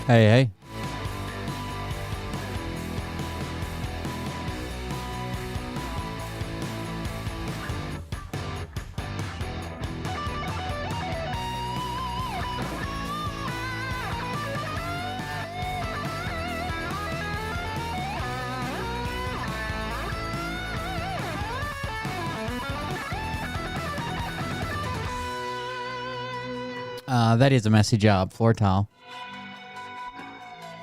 Hey, hey. That is a messy job, floor tile.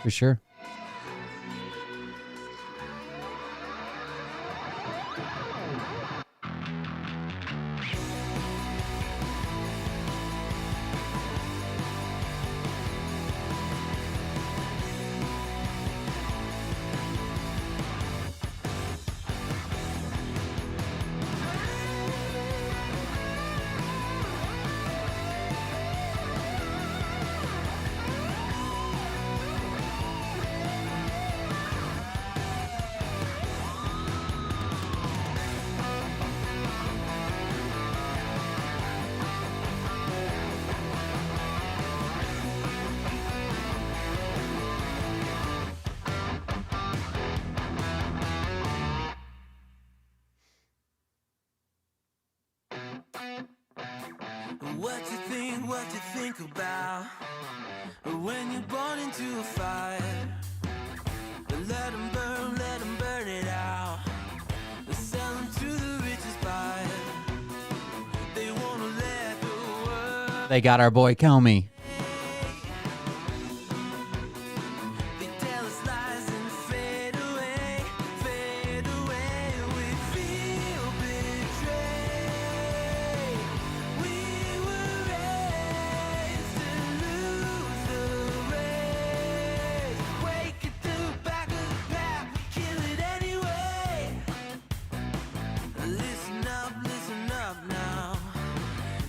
For sure. What you think about when you're born into a fire? Let them burn it out. Sell them to the richest buyer. They wanna let the world. They got our boy Comey. They tell us lies and fade away, fade away. We feel betrayed. We were raised to lose the race. Wake at the back of the pack, kill it anyway. Listen up now,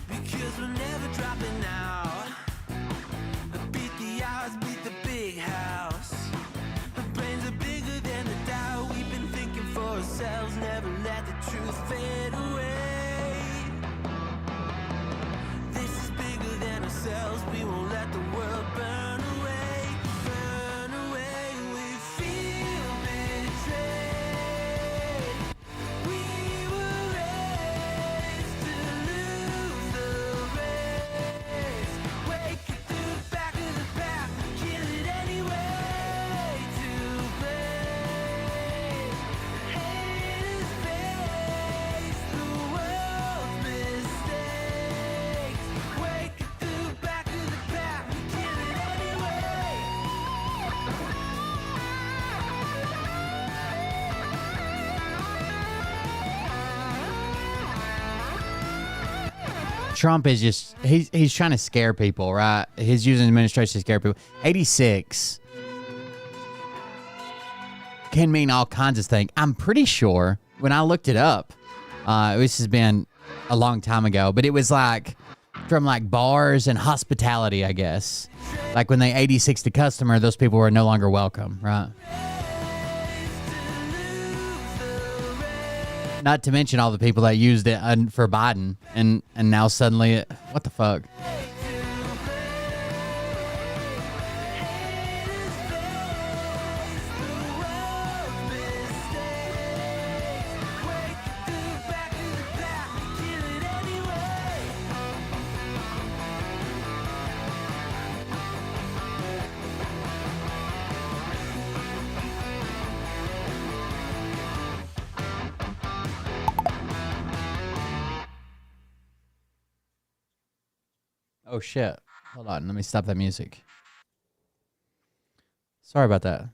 because we're never dropping out. Beat the odds, beat the big house. The brains are bigger than the doubt. We've been thinking for ourselves, never let the truth fade away. This is bigger than ourselves, we won't let the world burn away. Burn away, we feel betrayed. We were raised to lose the race. Wake at the back of the pack, kill it anyway. To blame, haters face the world's mistakes. Wake at the back of the pack, kill it anyway. Trump is just, he's trying to scare people, right? He's using administration to scare people. 86 can mean all kinds of things. I'm pretty sure when I looked it up, this has been a long time ago, but it was like from like bars and hospitality, I guess. Like when they 86'd a customer, those people were no longer welcome, right? Not to mention all the people that used it for Biden, and now suddenly, what the fuck? Oh shit. Hold on, let me stop that music. Sorry about that.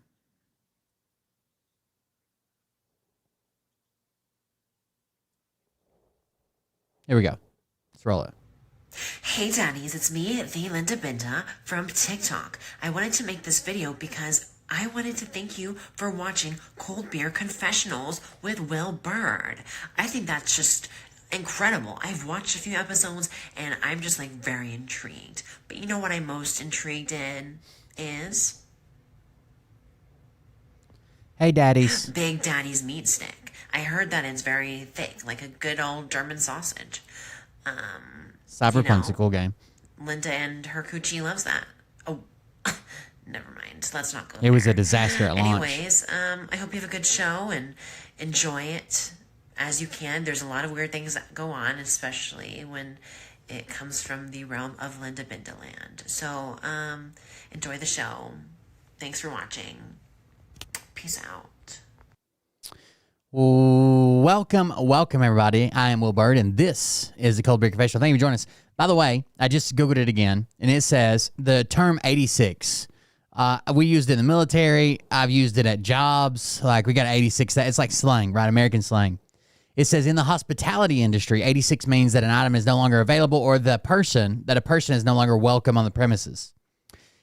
Here we go. Let's roll it. Hey daddies, it's me, the Linda Binda from TikTok. I wanted to make this video because I wanted to thank you for watching Cold Beer Confessionals with Will Bird. I think that's just incredible. I've watched a few episodes and I'm just like very intrigued. But you know what I'm most intrigued in is? Hey daddies. Big Daddy's meat stick. I heard that it's very thick, like a good old German sausage. Cyberpunk's a cool game. Linda and her coochie loves that. Oh, never mind. Let's not go It was there. a disaster at launch. Anyways, I hope you have a good show and enjoy it as you can. There's a lot of weird things that go on, especially when it comes from the realm of Linda Bindaland. So, enjoy the show. Thanks for watching. Peace out. Welcome, everybody. I am Will Bird, and this is the Cold Beer Confessional. Thank you for joining us. By the way, I just Googled it again, and it says the term 86. We used it in the military. I've used it at jobs. Like, we got 86. It's like slang, right? American slang. It says in the hospitality industry, 86 means that an item is no longer available or that a person is no longer welcome on the premises.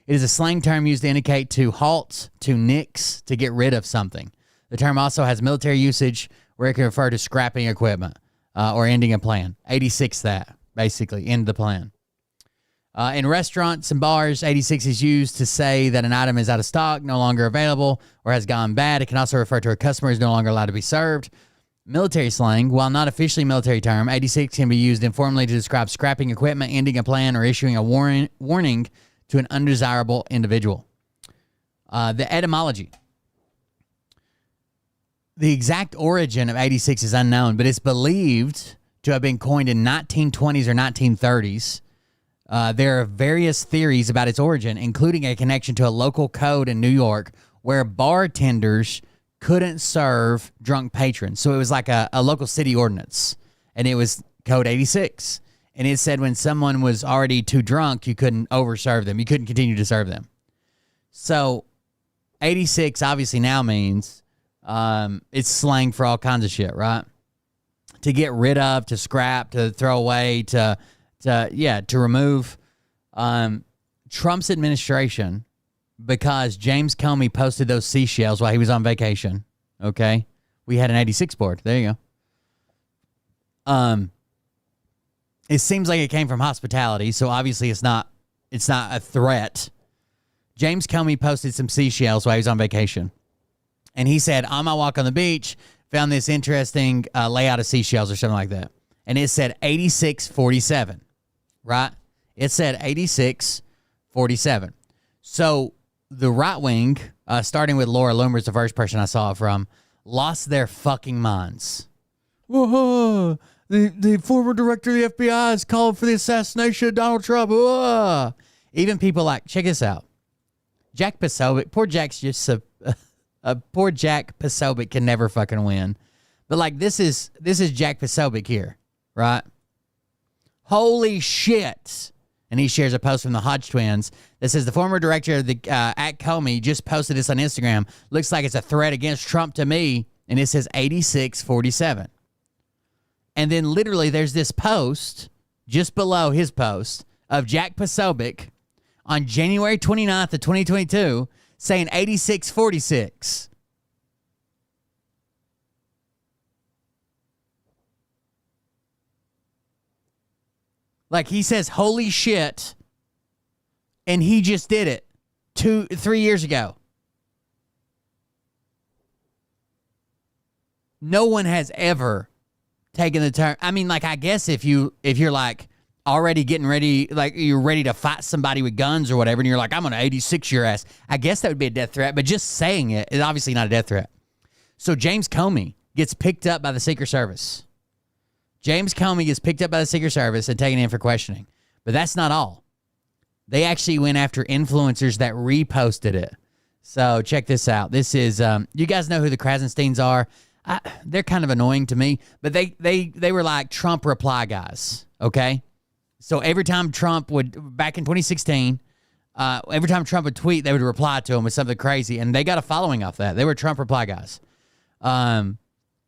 It is a slang term used to indicate to halt, to nix, to get rid of something. The term also has military usage where it can refer to scrapping equipment or ending a plan. 86 that, basically, end the plan. In restaurants and bars, 86 is used to say that an item is out of stock, no longer available, or has gone bad. It can also refer to a customer who is no longer allowed to be served. Military slang, while not officially a military term, 86 can be used informally to describe scrapping equipment, ending a plan, or issuing a warning to an undesirable individual. The etymology. The exact origin of 86 is unknown, but it's believed to have been coined in 1920s or 1930s. There are various theories about its origin, including a connection to a local code in New York where bartenders couldn't serve drunk patrons. So it was like a local city ordinance, and it was code 86. And it said when someone was already too drunk, you couldn't overserve them. You couldn't continue to serve them. So 86 obviously now means it's slang for all kinds of shit, right? To get rid of, to scrap, to throw away, to remove. Trump's administration, because James Comey posted those seashells while he was on vacation. Okay, we had an 86 board. There you go. It seems like it came from hospitality, so obviously it's not a threat. James Comey posted some seashells while he was on vacation, and he said, "On my walk on the beach, found this interesting layout of seashells or something like that," and it said 8647. Right? It said 8647. So the right wing, starting with Laura Loomer's the first person I saw it from, lost their fucking minds. Whoa, the former director of the FBI has called for the assassination of Donald Trump. Whoa. Even people like, check this out. Jack Posobiec, poor Jack Posobiec can never fucking win. But like this is Jack Posobiec here, right? Holy shit. And he shares a post from the Hodge twins that says the former director of the at Comey just posted this on Instagram. Looks like it's a threat against Trump to me. And it says 8647. And then literally there's this post just below his post of Jack Posobiec on January 29th of 2022 saying 8646. Like he says, holy shit, and he just did it 3 years ago. No one has ever taken the turn. I mean, like, I guess if you're like already getting ready, like you're ready to fight somebody with guns or whatever, and you're like, I'm gonna 86 your ass. I guess that would be a death threat, but just saying it is obviously not a death threat. So James Comey gets picked up by the Secret Service. James Comey gets picked up by the Secret Service and taken in for questioning. But that's not all. They actually went after influencers that reposted it. So check this out. This is, you guys know who the Krasensteins are? They're kind of annoying to me, but they were like Trump reply guys, okay? So every time Trump would, back in 2016, every time Trump would tweet, they would reply to him with something crazy, and they got a following off that. They were Trump reply guys.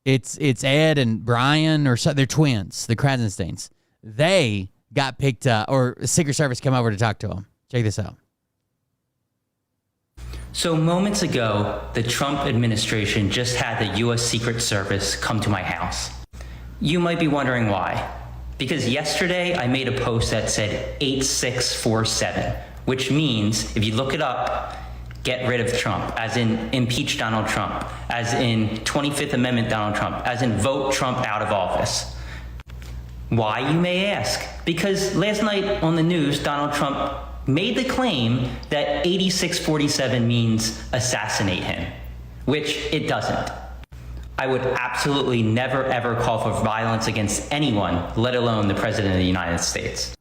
It's Ed and Brian, or so, they're twins, the Krasensteins. They got picked up, or Secret Service came over to talk to them. Check this out. So moments ago, the Trump administration just had the U.S. Secret Service come to my house. You might be wondering why. Because yesterday I made a post that said 8647, which means, if you look it up, get rid of Trump, as in impeach Donald Trump, as in 25th Amendment Donald Trump, as in vote Trump out of office. Why, you may ask? Because last night on the news, Donald Trump made the claim that 8647 means assassinate him, which it doesn't. I would absolutely never ever call for violence against anyone, let alone the President of the United States.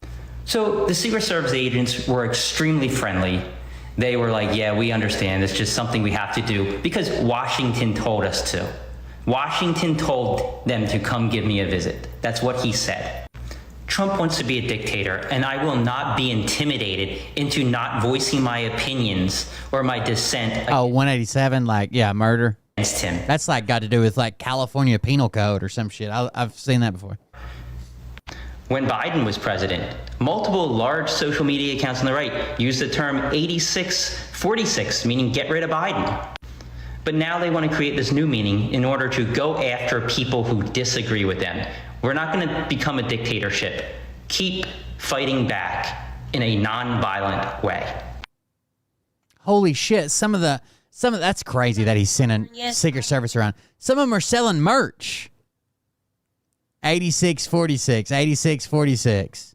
So the Secret Service agents were extremely friendly. They were like, yeah, we understand. It's just something we have to do because Washington told us to. Washington told them to come give me a visit. That's what he said. Trump wants to be a dictator, and I will not be intimidated into not voicing my opinions or my dissent Oh, 187, like, yeah, murder. against him. That's like got to do with like California Penal Code or some shit. I've seen that before. When Biden was president, multiple large social media accounts on the right used the term 8646, meaning get rid of Biden. But now they want to create this new meaning in order to go after people who disagree with them. We're not going to become a dictatorship. Keep fighting back in a non-violent way. Holy shit! Some of that's crazy that he's sending Secret Service around. Some of them are selling merch. 8646, 8646.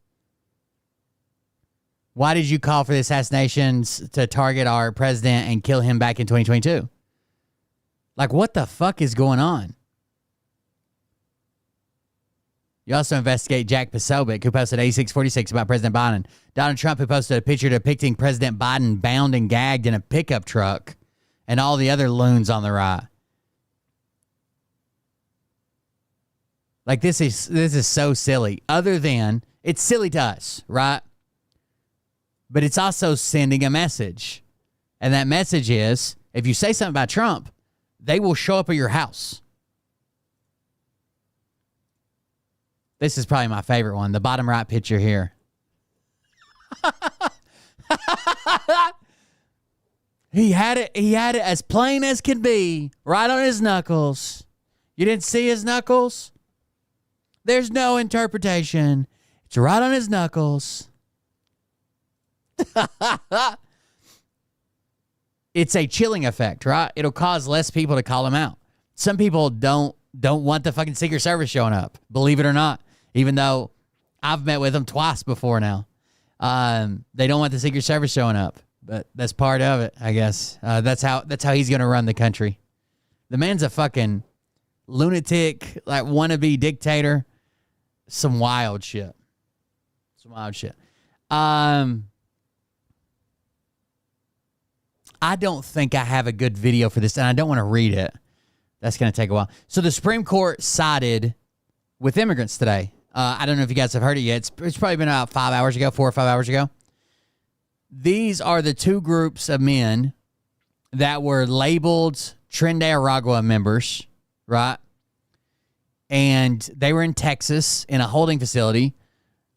Why did you call for the assassinations to target our president and kill him back in 2022? Like, what the fuck is going on? You also investigate Jack Posobiec, who posted 8646 about President Biden. Donald Trump, who posted a picture depicting President Biden bound and gagged in a pickup truck, and all the other loons on the right. Like, this is so silly. Other than, it's silly to us, right? But it's also sending a message. And that message is, if you say something about Trump, they will show up at your house. This is probably my favorite one. The bottom right picture here. He had it as plain as can be, right on his knuckles. You didn't see his knuckles? There's no interpretation. It's right on his knuckles. It's a chilling effect, right? It'll cause less people to call him out. Some people don't want the fucking Secret Service showing up, believe it or not, even though I've met with them twice before now. They don't want the Secret Service showing up, but that's part of it, I guess. That's how he's going to run the country. The man's a fucking lunatic, like wannabe dictator. Some wild shit. I don't think I have a good video for this, and I don't want to read it. That's going to take a while. So the Supreme Court sided with immigrants today. I don't know if you guys have heard it yet. It's probably been about 4 or 5 hours ago. These are the two groups of men that were labeled Tren de Aragua members, right? And they were in Texas in a holding facility.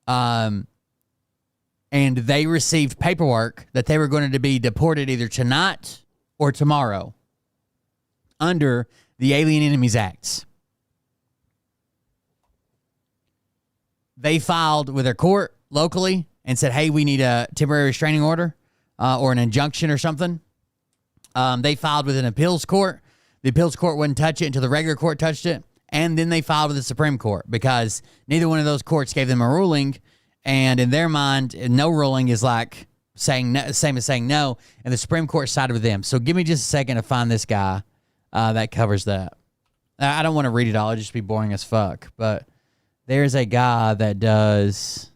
And they received paperwork that they were going to be deported either tonight or tomorrow under the Alien Enemies Acts. They filed with their court locally and said, hey, we need a temporary restraining order or an injunction or something. They filed with an appeals court. The appeals court wouldn't touch it until the regular court touched it. And then they filed with the Supreme Court because neither one of those courts gave them a ruling. And in their mind, no ruling is like saying no, same as saying no. And the Supreme Court sided with them. So give me just a second to find this guy that covers that. I don't want to read it all. It'll just be boring as fuck. But there's a guy that does...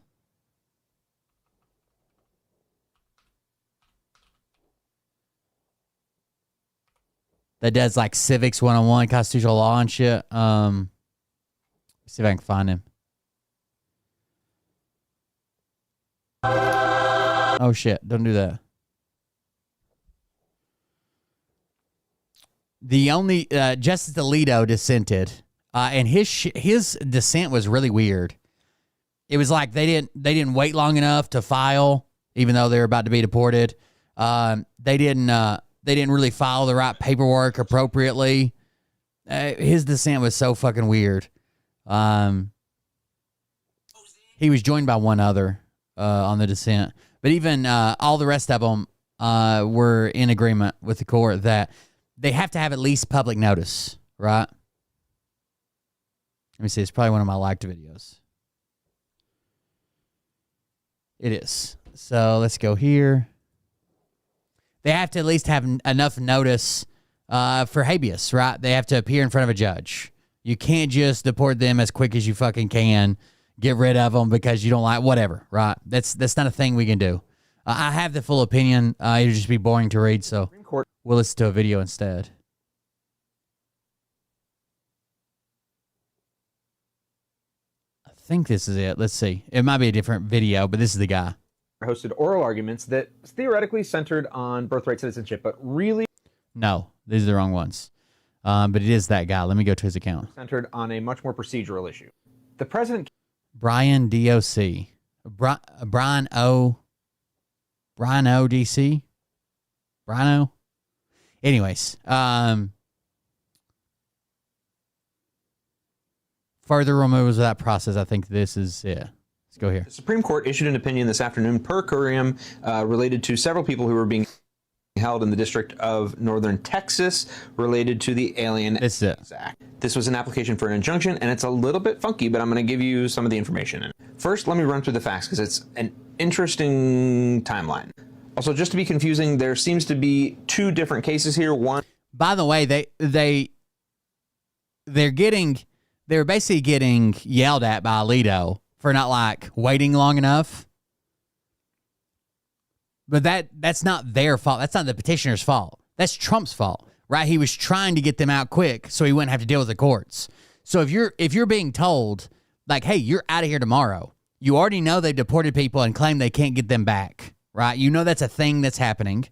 like civics 101, constitutional law and shit. Let's see if I can find him. Oh shit, don't do that. The only Justice Alito dissented, and his dissent was really weird. It was like they didn't wait long enough to file, even though they were about to be deported. They didn't really file the right paperwork appropriately. His dissent was so fucking weird. He was joined by one other on the dissent. But even all the rest of them were in agreement with the court that they have to have at least public notice, right? Let me see. It's probably one of my liked videos. It is. So let's go here. They have to at least have enough notice for habeas, right? They have to appear in front of a judge. You can't just deport them as quick as you fucking can, get rid of them because you don't like whatever, right? That's not a thing we can do. I have the full opinion. It'll just be boring to read, so we'll listen to a video instead. I think this is it. Let's see. It might be a different video, but this is the guy. Hosted oral arguments that theoretically centered on birthright citizenship, but really... No, these are the wrong ones. But it is that guy. Let me go to his account. ...centered on a much more procedural issue. The president... Brian DOC. Brian O. DC? Brian O? Anyways, further removals of that process, I think this is, yeah. Let's go here. The Supreme Court issued an opinion this afternoon per curiam related to several people who were being held in the District of Northern Texas related to the Alien Act. This was an application for an injunction, and it's a little bit funky, but I'm going to give you some of the information in it. First, let me run through the facts, because it's an interesting timeline. Also, just to be confusing, there seems to be two different cases here. One... By the way, they're basically getting yelled at by Alito for not, like, waiting long enough. But that's not their fault. That's not the petitioner's fault. That's Trump's fault, right? He was trying to get them out quick so he wouldn't have to deal with the courts. So if you're being told, like, hey, you're out of here tomorrow, you already know they deported people and claim they can't get them back, right? You know that's a thing that's happening.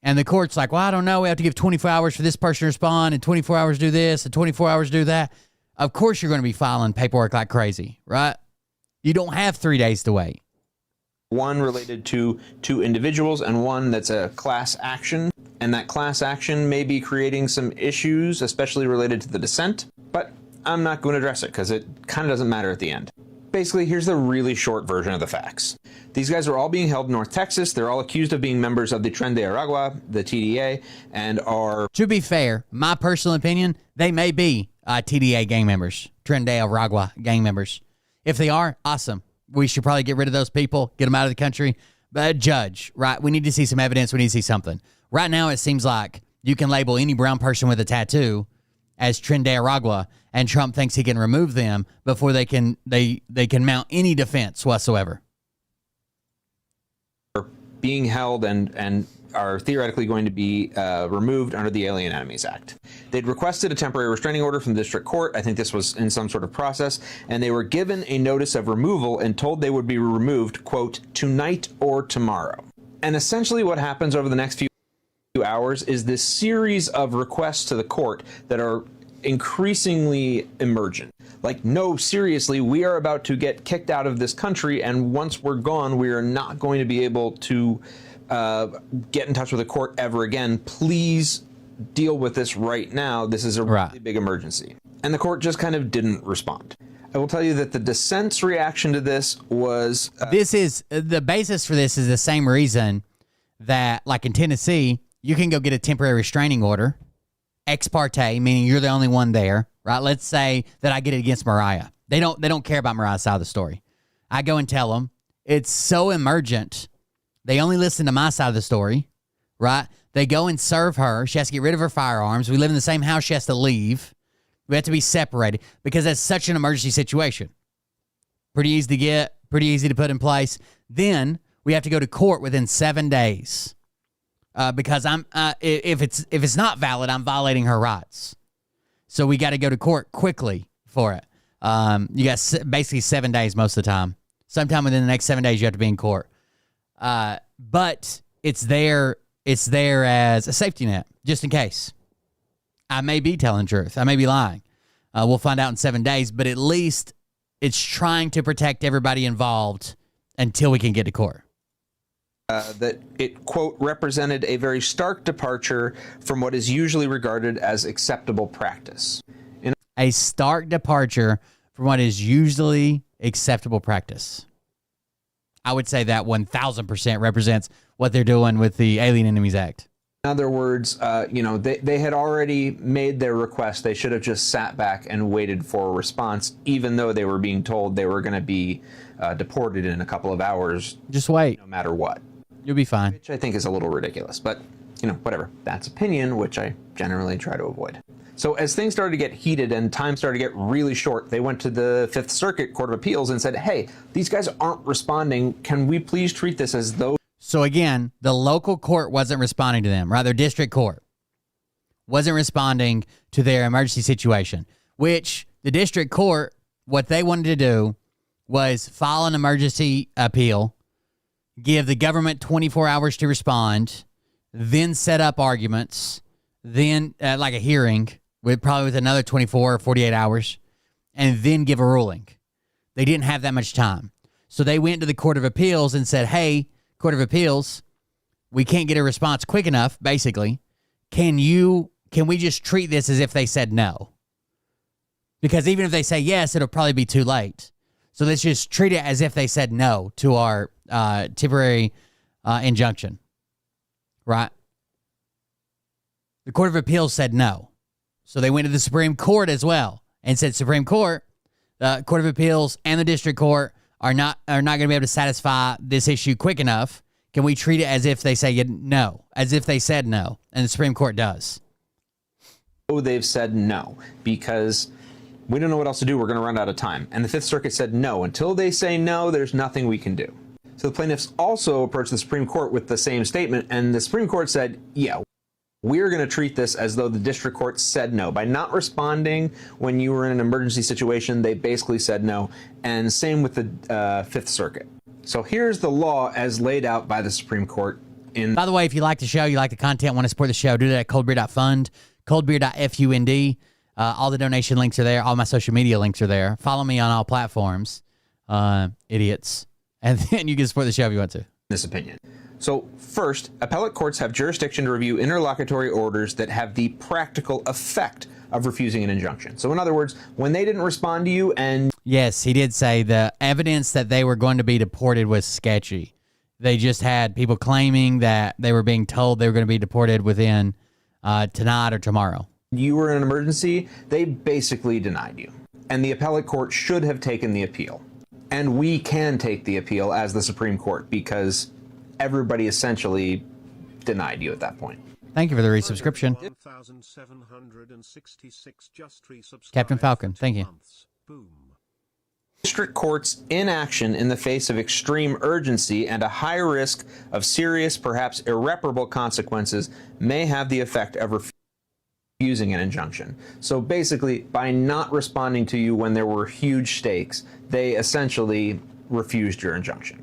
And the court's like, well, I don't know. We have to give 24 hours for this person to respond and 24 hours do this and 24 hours do that. Of course you're going to be filing paperwork like crazy, right? You don't have 3 days to wait. One related to two individuals and one that's a class action. And that class action may be creating some issues, especially related to the dissent. But I'm not going to address it because it kind of doesn't matter at the end. Basically, here's the really short version of the facts. These guys are all being held in North Texas. They're all accused of being members of the Tren de Aragua, the TDA, and are... To be fair, my personal opinion, they may be TDA gang members, Tren de Aragua gang members. If they are, awesome. We should probably get rid of those people, get them out of the country. But judge, right? We need to see some evidence. We need to see something. Right now, it seems like you can label any brown person with a tattoo as Tren de Aragua, and Trump thinks he can remove them before they can mount any defense whatsoever. Being held and are theoretically going to be removed under the Alien Enemies Act. They'd requested a temporary restraining order from the district court. I think this was in some sort of process, and they were given a notice of removal and told they would be removed, quote, tonight or tomorrow. And essentially what happens over the next few hours is this series of requests to the court that are increasingly emergent. Like, no, seriously, we are about to get kicked out of this country, and once we're gone, we are not going to be able to get in touch with the court ever again. Please deal with this right now. This is a really big emergency. And the court just kind of didn't respond. I will tell you that the dissent's reaction to this was... This is, the basis for this is the same reason that, like in Tennessee, you can go get a temporary restraining order, ex parte, meaning you're the only one there, right? Let's say that I get it against Mariah. They don't care about Mariah's side of the story. I go and tell them, it's so emergent. They only listen to my side of the story, right? They go and serve her. She has to get rid of her firearms. We live in the same house. She has to leave. We have to be separated because that's such an emergency situation. Pretty easy to get, pretty easy to put in place. Then we have to go to court within 7 days because if it's not valid, I'm violating her rights. So we got to go to court quickly for it. You got basically 7 days most of the time. Sometime within the next 7 days, you have to be in court. But it's there as a safety net, just in case. I may be telling the truth. I may be lying. We'll find out in 7 days, but at least it's trying to protect everybody involved until we can get to court. That it, quote, represented a very stark departure from what is usually regarded as acceptable practice. A stark departure from what is usually acceptable practice. I would say that 1,000% represents what they're doing with the Alien Enemies Act. In other words, they had already made their request. They should have just sat back and waited for a response, even though they were being told they were going to be deported in a couple of hours. Just wait. No matter what. You'll be fine. Which I think is a little ridiculous, but, whatever. That's opinion, which I generally try to avoid. So as things started to get heated and time started to get really short, they went to the Fifth Circuit Court of Appeals and said, hey, these guys aren't responding. Can we please treat this as though... So again, the local court wasn't responding to them, right? Their district court wasn't responding to their emergency situation, which the district court, what they wanted to do was file an emergency appeal, give the government 24 hours to respond, then set up arguments, then like a hearing with another 24 or 48 hours, and then give a ruling. They didn't have that much time. So they went to the Court of Appeals and said, hey, Court of Appeals, we can't get a response quick enough, basically. Can we just treat this as if they said no? Because even if they say yes, it'll probably be too late. So let's just treat it as if they said no to our temporary injunction, right? The Court of Appeals said no. So they went to the Supreme Court as well and said, Supreme Court, the Court of Appeals and the District Court are not going to be able to satisfy this issue quick enough. Can we treat it as if they say no, as if they said no? And the Supreme Court does. Oh, they've said no because we don't know what else to do. We're going to run out of time. And the Fifth Circuit said no. Until they say no, there's nothing we can do. So the plaintiffs also approached the Supreme Court with the same statement, and the Supreme Court said, yeah, we're going to treat this as though the district court said no. By not responding when you were in an emergency situation, they basically said no. And same with the Fifth Circuit. So here's the law as laid out by the Supreme Court. By the way, if you like the show, you like the content, want to support the show, do that at coldbeer.fund, coldbeer.fund. All the donation links are there. All my social media links are there. Follow me on all platforms, idiots. And then you can support the show if you want to. This opinion. So first, appellate courts have jurisdiction to review interlocutory orders that have the practical effect of refusing an injunction. So in other words, when they didn't respond to you and... Yes, he did say the evidence that they were going to be deported was sketchy. They just had people claiming that they were being told they were going to be deported within tonight or tomorrow. You were in an emergency, they basically denied you. And the appellate court should have taken the appeal. And we can take the appeal as the Supreme Court because everybody essentially denied you at that point. Thank you for the resubscription. Captain Falcon, thank you. District court's inaction in the face of extreme urgency and a high risk of serious, perhaps irreparable consequences may have the effect of refusing an injunction. So basically, by not responding to you when there were huge stakes, they essentially refused your injunction.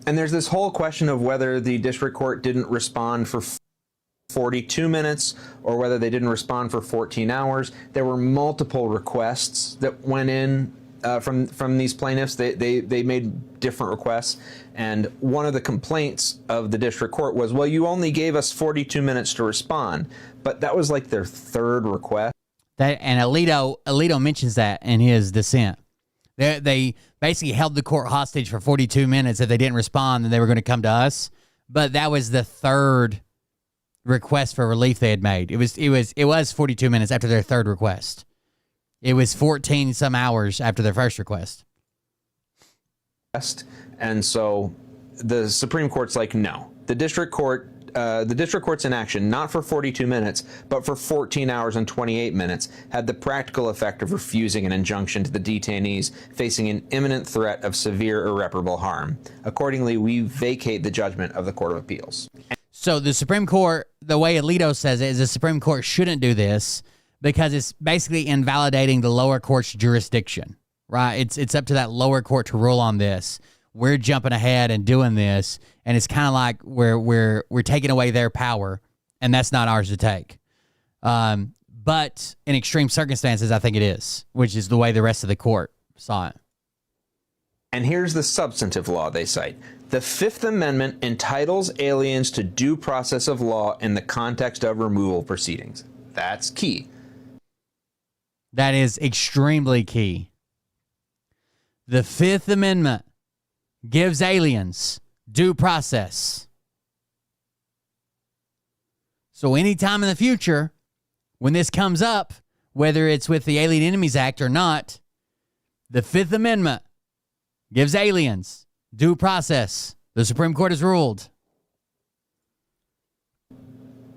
And there's this whole question of whether the district court didn't respond for 42 minutes or whether they didn't respond for 14 hours. There were multiple requests that went in from these plaintiffs. They made different requests. And one of the complaints of the district court was, well, you only gave us 42 minutes to respond. But that was like their third request. And Alito mentions that in his dissent. They basically held the court hostage for 42 minutes. If they didn't respond, then they were going to come to us. But that was the third request for relief they had made. It was 42 minutes after their third request. It was 14 some hours after their first request. And so the Supreme Court's like, no. The district court's inaction, not for 42 minutes, but for 14 hours and 28 minutes, had the practical effect of refusing an injunction to the detainees facing an imminent threat of severe irreparable harm. Accordingly, we vacate the judgment of the Court of Appeals. So the Supreme Court, the way Alito says it, is the Supreme Court shouldn't do this because it's basically invalidating the lower court's jurisdiction, right? It's up to that lower court to rule on this. We're jumping ahead and doing this, and it's kind of like we're taking away their power, and that's not ours to take. But in extreme circumstances, I think it is, which is the way the rest of the court saw it. And here's the substantive law they cite. The Fifth Amendment entitles aliens to due process of law in the context of removal proceedings. That's key. That is extremely key. The Fifth Amendment gives aliens due process. So anytime in the future, when this comes up, whether it's with the Alien Enemies Act or not, the Fifth Amendment gives aliens due process. The Supreme Court has ruled.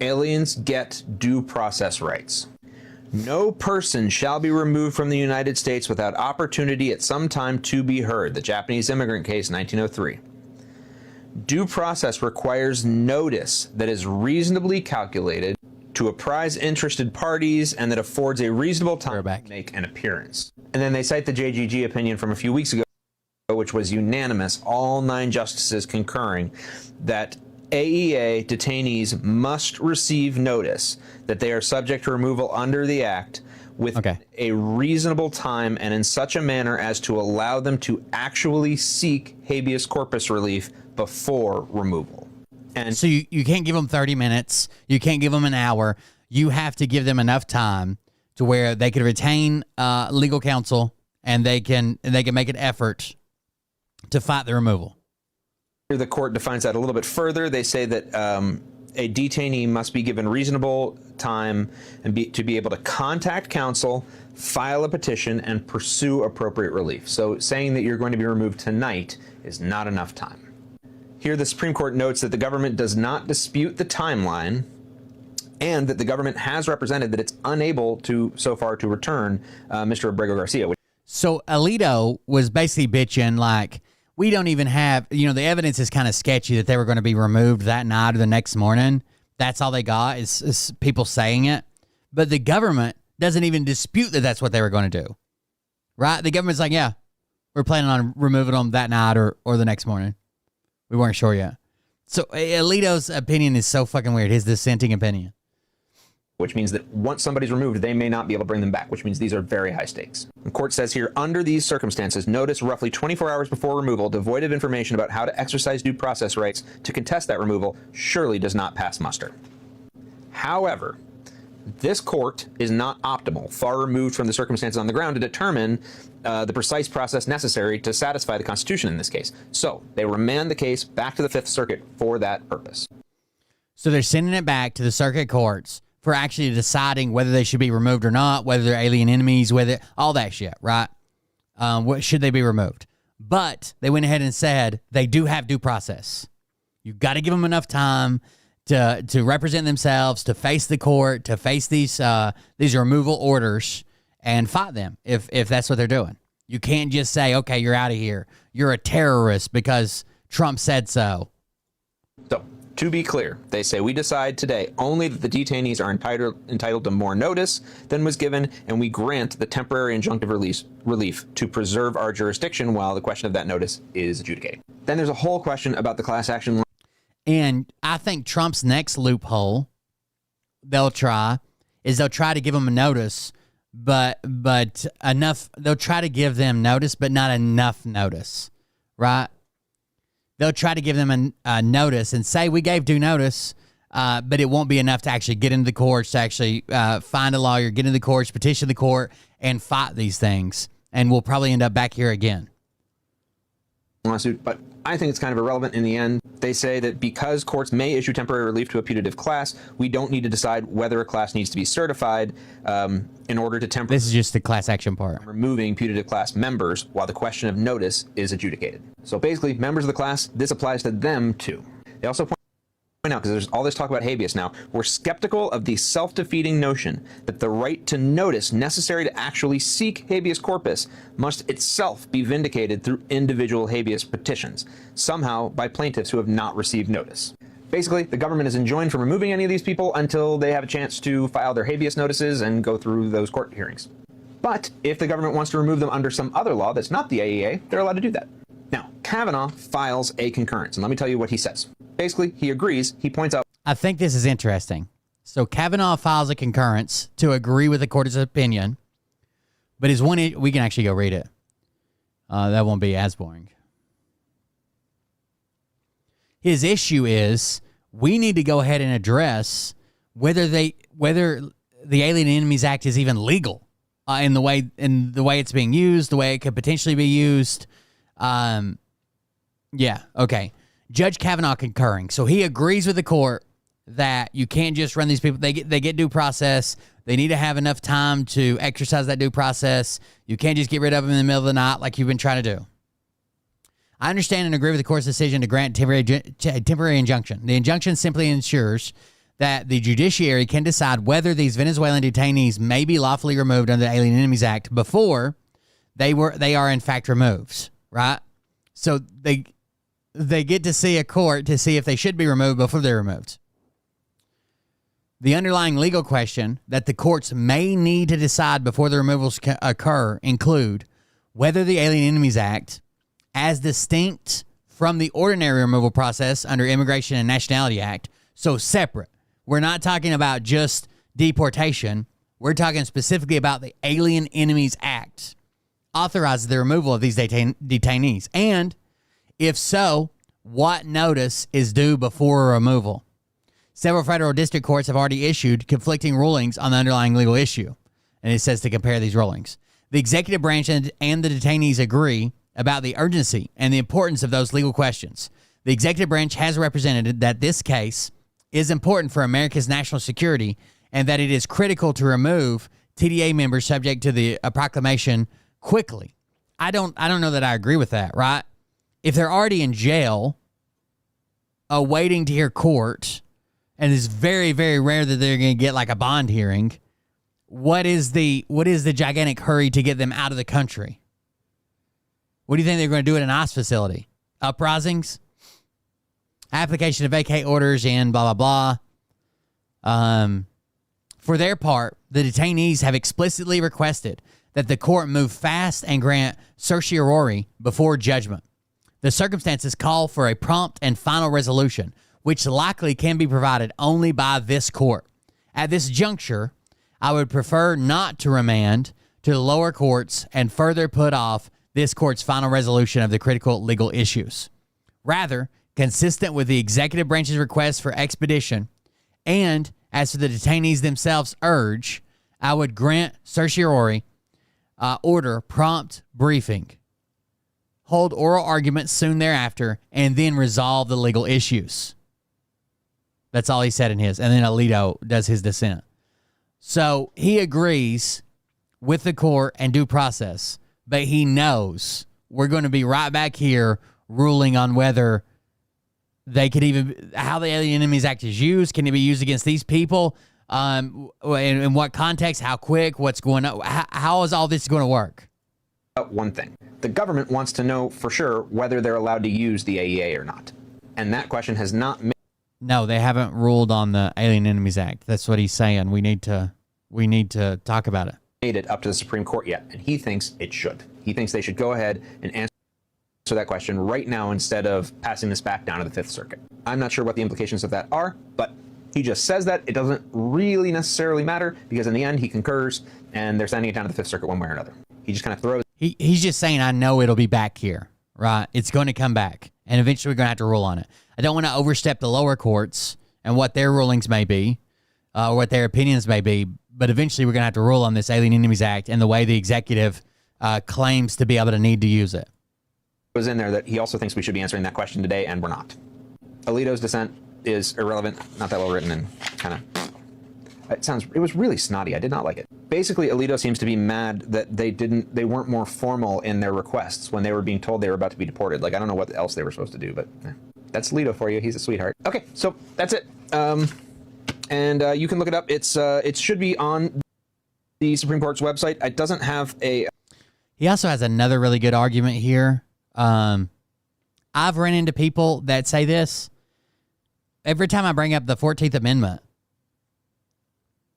Aliens get due process rights. No person shall be removed from the United States without opportunity at some time to be heard. The Japanese immigrant case, 1903. Due process requires notice that is reasonably calculated to apprise interested parties and that affords a reasonable time to make an appearance. And then they cite the JGG opinion from a few weeks ago, which was unanimous, all 9 justices concurring that AEA detainees must receive notice that they are subject to removal under the Act with a reasonable time and in such a manner as to allow them to actually seek habeas corpus relief before removal. And so you can't give them 30 minutes. You can't give them an hour. You have to give them enough time to where they can retain legal counsel and they can make an effort to fight the removal. The court defines that a little bit further. They say that a detainee must be given reasonable time and to be able to contact counsel, file a petition, and pursue appropriate relief. So saying that you're going to be removed tonight is not enough time. Here, the Supreme Court notes that the government does not dispute the timeline and that the government has represented that it's unable to, so far, to return Mr. Abrego Garcia. So Alito was basically bitching like, we don't even have, the evidence is kind of sketchy that they were going to be removed that night or the next morning. That's all they got is people saying it. But the government doesn't even dispute that that's what they were going to do. Right? The government's like, yeah, we're planning on removing them that night or the next morning. We weren't sure yet. So Alito's opinion is so fucking weird. His dissenting opinion. Which means that once somebody's removed, they may not be able to bring them back, which means these are very high stakes. The court says here, under these circumstances, notice roughly 24 hours before removal, devoid of information about how to exercise due process rights to contest that removal, surely does not pass muster. However, this court is not optimal, far removed from the circumstances on the ground to determine the precise process necessary to satisfy the Constitution in this case. So they remand the case back to the Fifth Circuit for that purpose. So they're sending it back to the circuit courts for actually deciding whether they should be removed or not, whether they're alien enemies, whether all that shit, right? What should they be removed? But they went ahead and said they do have due process. You've got to give them enough time to represent themselves, to face the court, to face these removal orders and fight them if that's what they're doing. You can't just say, okay, you're out of here. You're a terrorist because Trump said so. So, to be clear, they say we decide today only that the detainees are entitled to more notice than was given, and we grant the temporary injunctive relief to preserve our jurisdiction while the question of that notice is adjudicated. Then there's a whole question about the class action. And I think Trump's next loophole they'll try to give them a notice, but enough. They'll try to give them notice, but not enough notice, right? They'll try to give them a notice and say we gave due notice, but it won't be enough to actually get into the courts, to actually find a lawyer, get into the courts, petition the court, and fight these things. And we'll probably end up back here again. Lawsuit, but I think it's kind of irrelevant in the end. They say that because courts may issue temporary relief to a putative class, we don't need to decide whether a class needs to be certified in order to temporarily. This is just the class action part. Removing putative class members while the question of notice is adjudicated. So basically, members of the class, this applies to them too. They also point out, because there's all this talk about habeas now, we're skeptical of the self-defeating notion that the right to notice necessary to actually seek habeas corpus must itself be vindicated through individual habeas petitions, somehow by plaintiffs who have not received notice. Basically, the government is enjoined from removing any of these people until they have a chance to file their habeas notices and go through those court hearings. But if the government wants to remove them under some other law that's not the AEA, they're allowed to do that. Now, Kavanaugh files a concurrence, and let me tell you what he says. Basically, he agrees. He points out. I think this is interesting. So Kavanaugh files a concurrence to agree with the court's opinion, but his one, we can actually go read it. That won't be as boring. His issue is we need to go ahead and address whether the Alien Enemies Act is even legal in the way it's being used, the way it could potentially be used. Yeah, okay. Judge Kavanaugh concurring. So he agrees with the court that you can't just run these people. They get due process. They need to have enough time to exercise that due process. You can't just get rid of them in the middle of the night like you've been trying to do. I understand and agree with the court's decision to grant temporary injunction. The injunction simply ensures that the judiciary can decide whether these Venezuelan detainees may be lawfully removed under the Alien Enemies Act before they are in fact removed, right? So they get to see a court to see if they should be removed before they're removed. The underlying legal question that the courts may need to decide before the removals occur include whether the Alien Enemies Act, as distinct from the ordinary removal process under Immigration and Nationality Act, so separate. We're not talking about just deportation. We're talking specifically about the Alien Enemies Act, authorizes the removal of these detainees. And if so, what notice is due before removal? Several federal district courts have already issued conflicting rulings on the underlying legal issue. And it says to compare these rulings. The executive branch and the detainees agree about the urgency and the importance of those legal questions. The executive branch has represented that this case is important for America's national security and that it is critical to remove TDA members subject to the proclamation quickly. I don't know that I agree with that, right? If they're already in jail, awaiting to hear court, and it's very, very rare that they're going to get like a bond hearing, what is the gigantic hurry to get them out of the country? What do you think they're going to do at an ICE facility? Uprisings? Application to vacate orders and blah, blah, blah. For their part, the detainees have explicitly requested that the court move fast and grant certiorari before judgment. The circumstances call for a prompt and final resolution, which likely can be provided only by this court. At this juncture, I would prefer not to remand to the lower courts and further put off this court's final resolution of the critical legal issues. Rather, consistent with the executive branch's request for expedition, and as for the detainees themselves urge, I would grant certiorari, order prompt briefing, hold oral arguments soon thereafter, and then resolve the legal issues. That's all he said in his. And then Alito does his dissent. So he agrees with the court and due process, but he knows we're going to be right back here ruling on whether they could even, how the Alien Enemies Act is used. Can it be used against these people? In what context? How quick? What's going on? How is all this going to work? One thing. The government wants to know for sure whether they're allowed to use the AEA or not. And that question has not made... No, they haven't ruled on the Alien Enemies Act. That's what he's saying. We need to talk about it. Made it up to the Supreme Court yet, and he thinks it should. He thinks they should go ahead and answer that question right now instead of passing this back down to the Fifth Circuit. I'm not sure what the implications of that are, but he just says that. It doesn't really necessarily matter because in the end he concurs and they're sending it down to the Fifth Circuit one way or another. He just kind of throws... He's just saying, I know it'll be back here, right? It's going to come back, and eventually we're going to have to rule on it. I don't want to overstep the lower courts and what their rulings may be, or what their opinions may be, but eventually we're going to have to rule on this Alien Enemies Act and the way the executive claims to be able to need to use it. It was in there that he also thinks we should be answering that question today, and we're not. Alito's dissent is irrelevant, not that well written, and kind of... It was really snotty. I did not like it. Basically, Alito seems to be mad that they weren't more formal in their requests when they were being told they were about to be deported. Like, I don't know what else they were supposed to do, but that's Alito for you. He's a sweetheart. Okay, so that's it. And you can look it up. It should be on the Supreme Court's website. It doesn't have a... He also has another really good argument here. I've run into people that say this every time I bring up the 14th Amendment.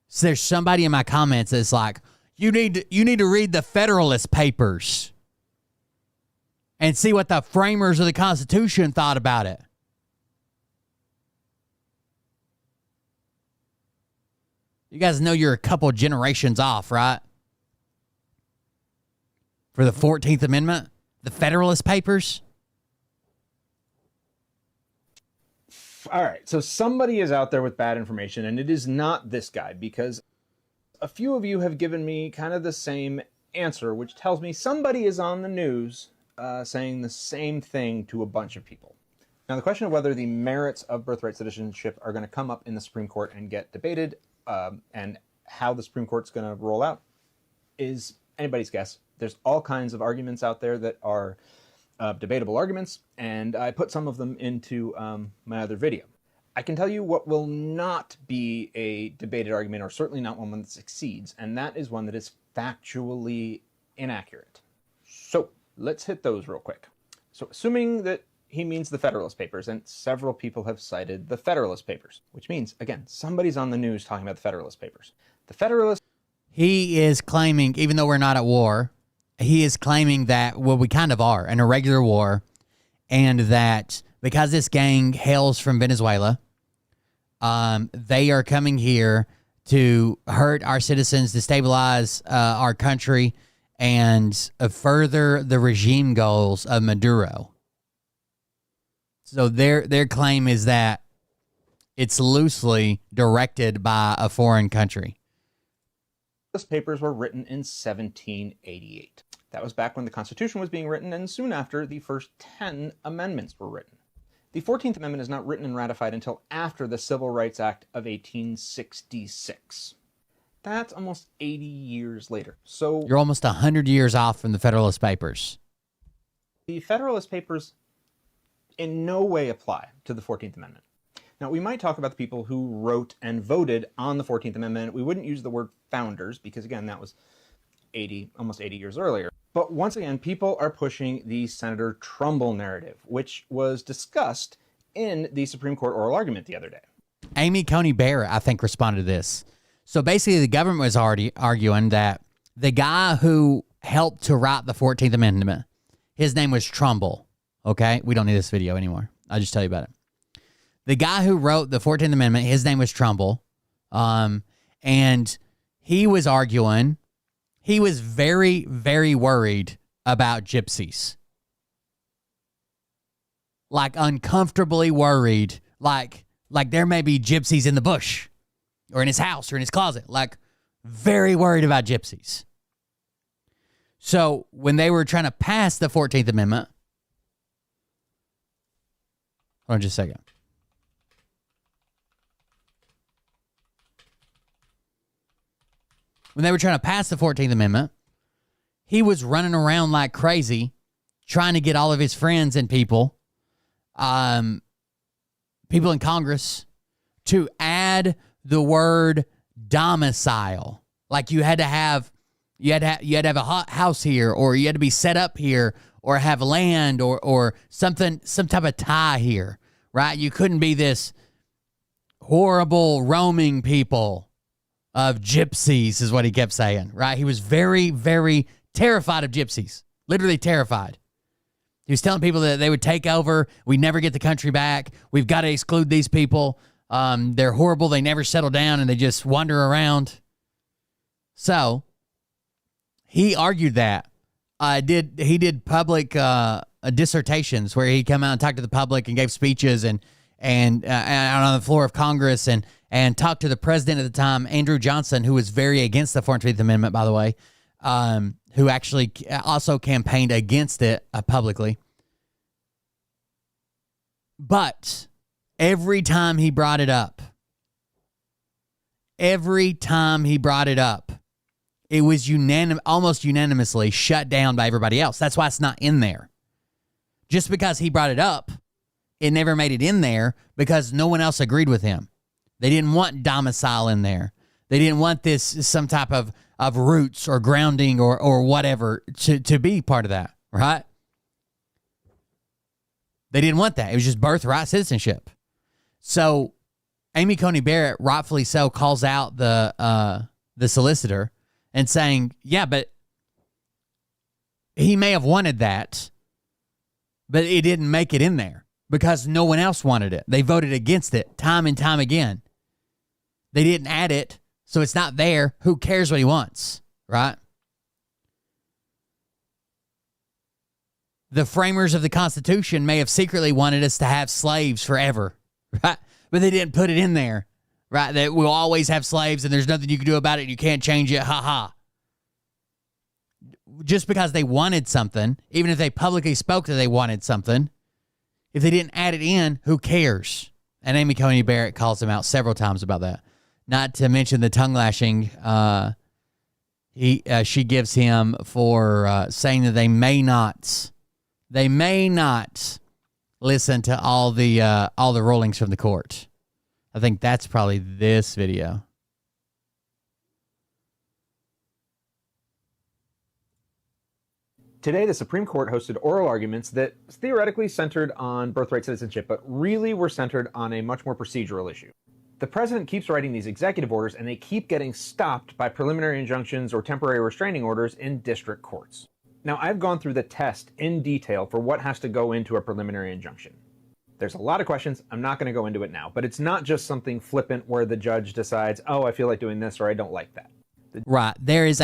So there's somebody in my comments that's like, you need to read the Federalist Papers and see what the framers of the Constitution thought about it. You guys know you're a couple generations off, right? For the 14th Amendment, the Federalist Papers. All right, so somebody is out there with bad information, and it is not this guy, because a few of you have given me kind of the same answer, which tells me somebody is on the news saying the same thing to a bunch of people. Now, the question of whether the merits of birthright citizenship are going to come up in the Supreme Court and get debated, and how the Supreme Court's going to roll out, is anybody's guess. There's all kinds of arguments out there that are debatable arguments, and I put some of them into my other video. I can tell you what will not be a debated argument, or certainly not one that succeeds, and that is one that is factually inaccurate. So let's hit those real quick. So assuming that he means the Federalist Papers, and several people have cited the Federalist Papers, which means, again, somebody's on the news talking about the Federalist Papers. The Federalist... He is claiming, even though we're not at war, he is claiming that, well, we kind of are, an irregular war, and that because this gang hails from Venezuela, they are coming here to hurt our citizens, destabilize our country, and further the regime goals of Maduro. So their claim is that it's loosely directed by a foreign country. Those papers were written in 1788. That was back when the Constitution was being written, and soon after, the first 10 amendments were written. The 14th Amendment is not written and ratified until after the Civil Rights Act of 1866. That's almost 80 years later. So you're almost 100 years off from the Federalist Papers. The Federalist Papers in no way apply to the 14th Amendment. Now, we might talk about the people who wrote and voted on the 14th Amendment. We wouldn't use the word founders because, again, that was almost 80 years earlier. But once again, people are pushing the Senator Trumbull narrative, which was discussed in the Supreme Court oral argument the other day. Amy Coney Barrett, I think, responded to this. So basically, the government was already arguing that the guy who helped to write the 14th Amendment, his name was Trumbull. Okay, we don't need this video anymore. I'll just tell you about it. The guy who wrote the 14th Amendment, his name was Trumbull, and he was arguing, he was very, very worried about gypsies. Like uncomfortably worried, like there may be gypsies in the bush or in his house or in his closet, like very worried about gypsies. So when they were trying to pass the 14th Amendment, hold on just a second. When they were trying to pass the 14th Amendment, he was running around like crazy, trying to get all of his friends and people in Congress to add the word domicile. Like you had to have a house here, or you had to be set up here, or have land, or something, some type of tie here, right? You couldn't be this horrible roaming people of gypsies, is what he kept saying, right? He was very, very terrified of gypsies, literally terrified. He was telling people that they would take over. We never get the country back. We've got to exclude these people. They're horrible. They never settle down, and they just wander around. So he argued that. He did public dissertations where he come out and talked to the public and gave speeches and on the floor of Congress and talked to the president at the time, Andrew Johnson, who was very against the 14th Amendment, by the way, who actually also campaigned against it publicly. But every time he brought it up, it was almost unanimously shut down by everybody else. That's why it's not in there. Just because he brought it up, it never made it in there because no one else agreed with him. They didn't want domicile in there. They didn't want this, some type of roots or grounding or whatever to be part of that, right? They didn't want that. It was just birthright citizenship. So Amy Coney Barrett, rightfully so, calls out the solicitor and saying, yeah, but he may have wanted that, but it didn't make it in there because no one else wanted it. They voted against it time and time again. They didn't add it, so it's not there. Who cares what he wants, right? The framers of the Constitution may have secretly wanted us to have slaves forever, right? But they didn't put it in there, right? That we'll always have slaves and there's nothing you can do about it. You can't change it. Ha ha. Just because they wanted something, even if they publicly spoke that they wanted something, If they didn't add it in, who cares? And Amy Coney Barrett calls him out several times about that. Not to mention the tongue lashing she gives him for saying that they may not listen to all the rulings from the court. I think that's probably this video. Today, the Supreme Court hosted oral arguments that theoretically centered on birthright citizenship, but really were centered on a much more procedural issue. The president keeps writing these executive orders, and they keep getting stopped by preliminary injunctions or temporary restraining orders in district courts. Now, I've gone through the test in detail for what has to go into a preliminary injunction. There's a lot of questions. I'm not going to go into it now, but it's not just something flippant where the judge decides, oh, I feel like doing this or I don't like that. Right. There is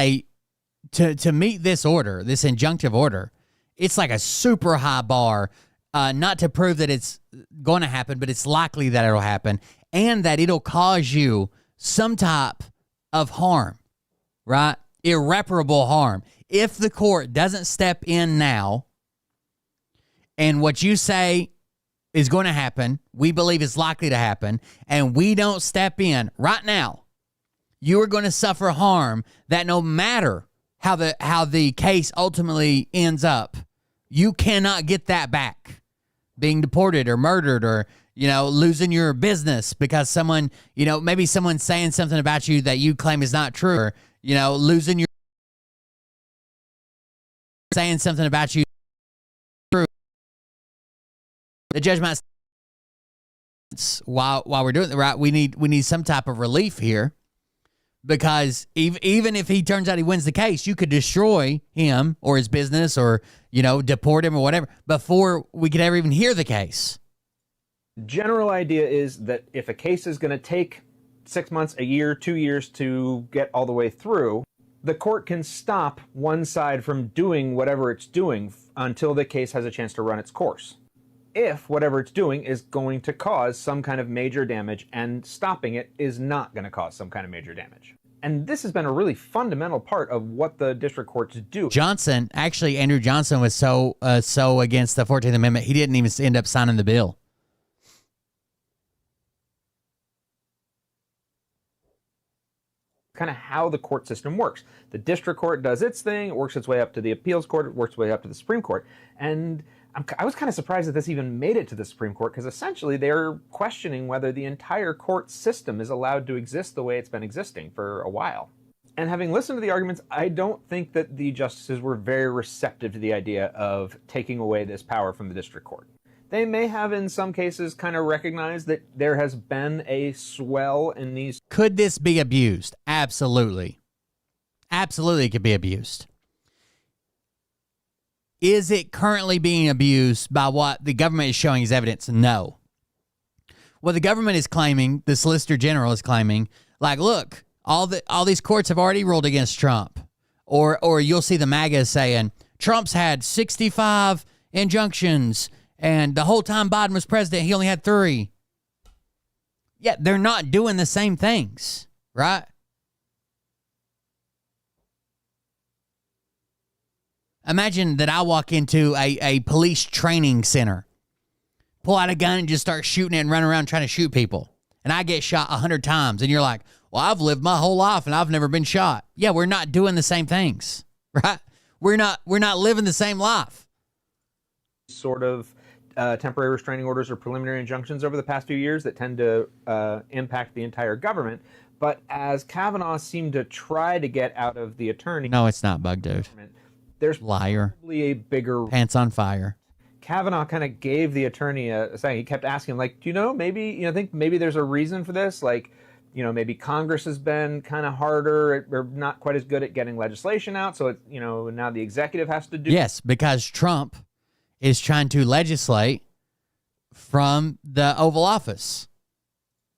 to meet this order, this injunctive order, it's like a super high bar, not to prove that it's going to happen, but it's likely that it'll happen and that it'll cause you some type of harm, right? Irreparable harm. If the court doesn't step in now and what you say is going to happen, we believe is likely to happen, and we don't step in right now, you are going to suffer harm that no matter how the case ultimately ends up, you cannot get that back. Being deported or murdered or, losing your business because someone, maybe someone's saying something about you that you claim is not true, or, losing your saying something about you. The judge might while we're doing it right, we need some type of relief here. Because even if he turns out he wins the case, you could destroy him or his business or, deport him or whatever before we could ever even hear the case. General idea is that if a case is going to take 6 months, a year, 2 years to get all the way through, the court can stop one side from doing whatever it's doing until the case has a chance to run its course. If whatever it's doing is going to cause some kind of major damage and stopping it is not going to cause some kind of major damage. And this has been a really fundamental part of what the district courts do. Andrew Johnson was so against the 14th Amendment, he didn't even end up signing the bill. Kind of how the court system works. The district court does its thing, it works its way up to the appeals court, it works its way up to the Supreme Court. And I was kind of surprised that this even made it to the Supreme Court, because essentially they're questioning whether the entire court system is allowed to exist the way it's been existing for a while. And having listened to the arguments, I don't think that the justices were very receptive to the idea of taking away this power from the district court. They may have in some cases kind of recognized that there has been a swell in these. Could this be abused? Absolutely. Absolutely it could be abused. Is it currently being abused by what the government is showing as evidence? No. What the government is claiming, the Solicitor General is claiming, like, look, all these courts have already ruled against Trump. Or you'll see the MAGA saying, Trump's had 65 injunctions, and the whole time Biden was president, he only had 3. Yeah, they're not doing the same things, right? Imagine that I walk into a police training center, pull out a gun and just start shooting it and run around trying to shoot people. And I get shot 100 times. And you're like, well, I've lived my whole life and I've never been shot. Yeah, we're not doing the same things, right? We're not living the same life. Sort of temporary restraining orders or preliminary injunctions over the past few years that tend to impact the entire government. But as Kavanaugh seemed to try to get out of the attorney... No, it's not, Bug Dude. There's liar. Probably a bigger... Pants on fire. Kavanaugh kind of gave the attorney a saying. He kept asking, like, do you know, maybe, think maybe there's a reason for this? Like, maybe Congress has been kind of harder or not quite as good at getting legislation out. So, now the executive has to do... Yes, because Trump is trying to legislate from the Oval Office.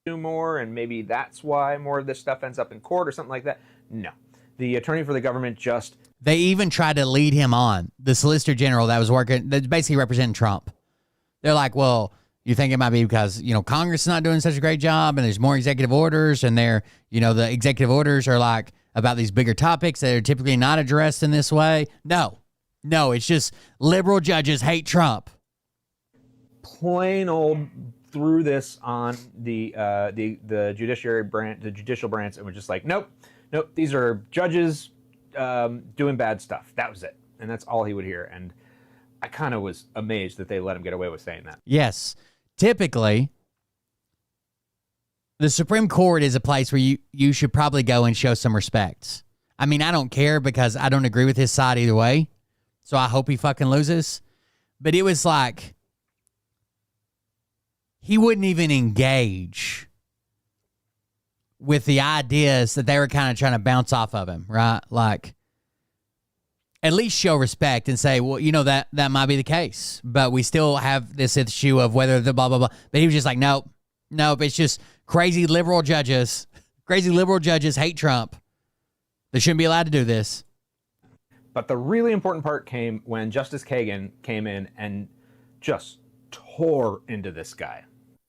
Do more, and maybe that's why more of this stuff ends up in court or something like that. No. The attorney for the government just... They even tried to lead him on, the Solicitor General that's basically representing Trump. They're like, well, you think it might be because, Congress is not doing such a great job and there's more executive orders and the executive orders are like about these bigger topics that are typically not addressed in this way. No, it's just liberal judges hate Trump. plain old threw this on the judiciary branch, the judicial branch, and was just like, nope, these are judges doing bad stuff. That was it, and that's all he would hear. And I kind of was amazed that they let him get away with saying that. Yes. Typically, the Supreme Court is a place where you should probably go and show some respect. I mean, I don't care because I don't agree with his side either way, so I hope he fucking loses. But it was like he wouldn't even engage with the ideas that they were kind of trying to bounce off of him, right? Like, at least show respect and say, well, you know, that might be the case, but we still have this issue of whether the blah, blah, blah. But he was just like, nope, it's just crazy liberal judges. Crazy liberal judges hate Trump. They shouldn't be allowed to do this. But the really important part came when Justice Kagan came in and just tore into this guy.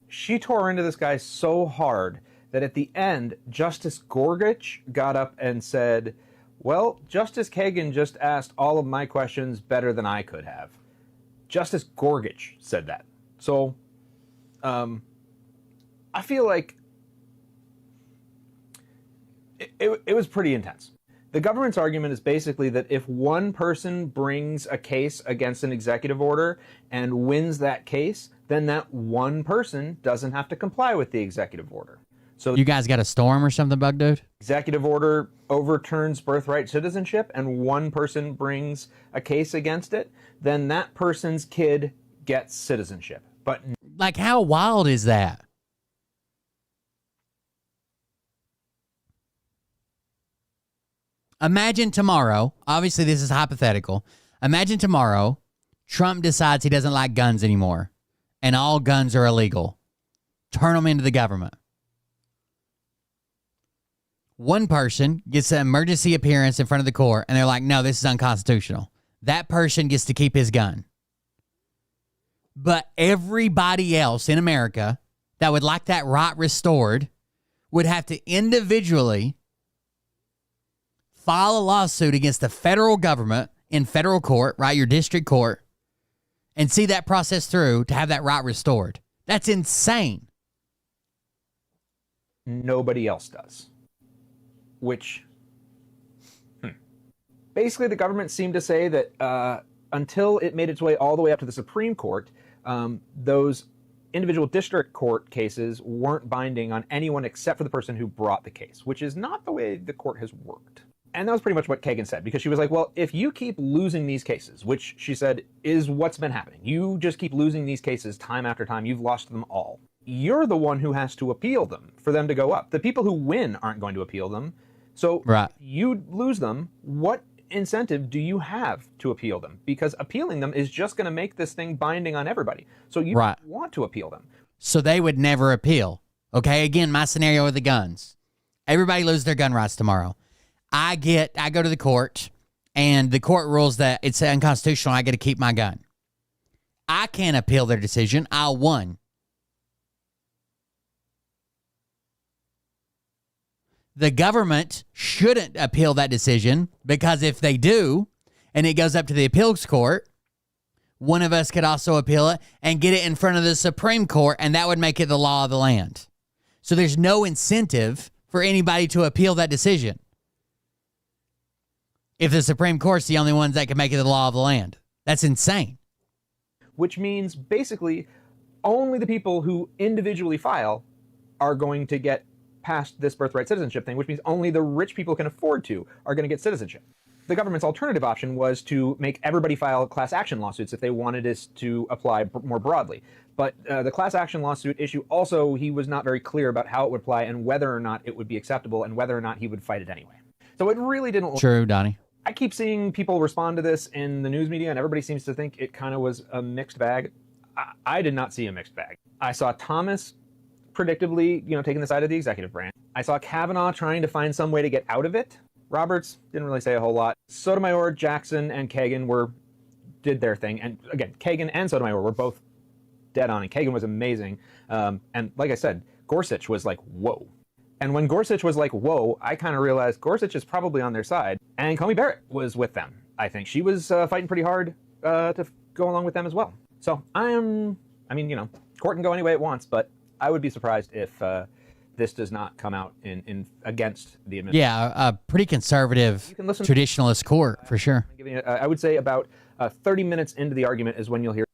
She tore into this guy so hard that at the end, Justice Gorsuch got up and said, well, Justice Kagan just asked all of my questions better than I could have. Justice Gorsuch said that. So, I feel like it was pretty intense. The government's argument is basically that if one person brings a case against an executive order and wins that case, then that one person doesn't have to comply with the executive order. So you guys got a storm or something, Bug Dude? Executive order overturns birthright citizenship and one person brings a case against it, then that person's kid gets citizenship. But like, how wild is that? Imagine tomorrow, obviously this is hypothetical. Imagine tomorrow, Trump decides he doesn't like guns anymore and all guns are illegal. Turn them into the government. One person gets an emergency appearance in front of the court and they're like, no, this is unconstitutional. That person gets to keep his gun. But everybody else in America that would like that right restored would have to individually file a lawsuit against the federal government in federal court, right, your district court, and see that process through to have that right restored. That's insane. Nobody else does. Which, basically the government seemed to say that until it made its way all the way up to the Supreme Court, those individual district court cases weren't binding on anyone except for the person who brought the case, which is not the way the court has worked. And that was pretty much what Kagan said, because she was like, well, if you keep losing these cases, which she said is what's been happening, you just keep losing these cases time after time, you've lost them all. You're the one who has to appeal them for them to go up. The people who win aren't going to appeal them. So right. You lose them, what incentive do you have to appeal them? Because appealing them is just going to make this thing binding on everybody. So you want to appeal them. So they would never appeal. Okay, again, my scenario with the guns. Everybody loses their gun rights tomorrow. I go to the court, and the court rules that it's unconstitutional. I get to keep my gun. I can't appeal their decision. I won. The government shouldn't appeal that decision, because if they do, and it goes up to the appeals court, one of us could also appeal it and get it in front of the Supreme Court, and that would make it the law of the land. So there's no incentive for anybody to appeal that decision if the Supreme Court's the only ones that can make it the law of the land. That's insane. Which means basically only the people who individually file are going to get past this birthright citizenship thing, which means only the rich people who can afford to are going to get citizenship. The government's alternative option was to make everybody file class action lawsuits if they wanted this to apply more broadly. But the class action lawsuit issue also, he was not very clear about how it would apply and whether or not it would be acceptable and whether or not he would fight it anyway. So it really didn't... True, Donnie. I keep seeing people respond to this in the news media, and everybody seems to think it kind of was a mixed bag. I did not see a mixed bag. I saw Thomas predictably, taking the side of the executive branch. I saw Kavanaugh trying to find some way to get out of it. Roberts didn't really say a whole lot. Sotomayor, Jackson, and Kagan did their thing. And again, Kagan and Sotomayor were both dead on, and Kagan was amazing. And like I said, Gorsuch was like, whoa. And when Gorsuch was like, whoa, I kind of realized Gorsuch is probably on their side. And Coney Barrett was with them, I think. She was fighting pretty hard to go along with them as well. So I am I mean, you know, court can go any way it wants, but I would be surprised if this does not come out in against the administration. Yeah, a pretty conservative, traditionalist court, for sure. I would say about 30 minutes into the argument is when you'll hear.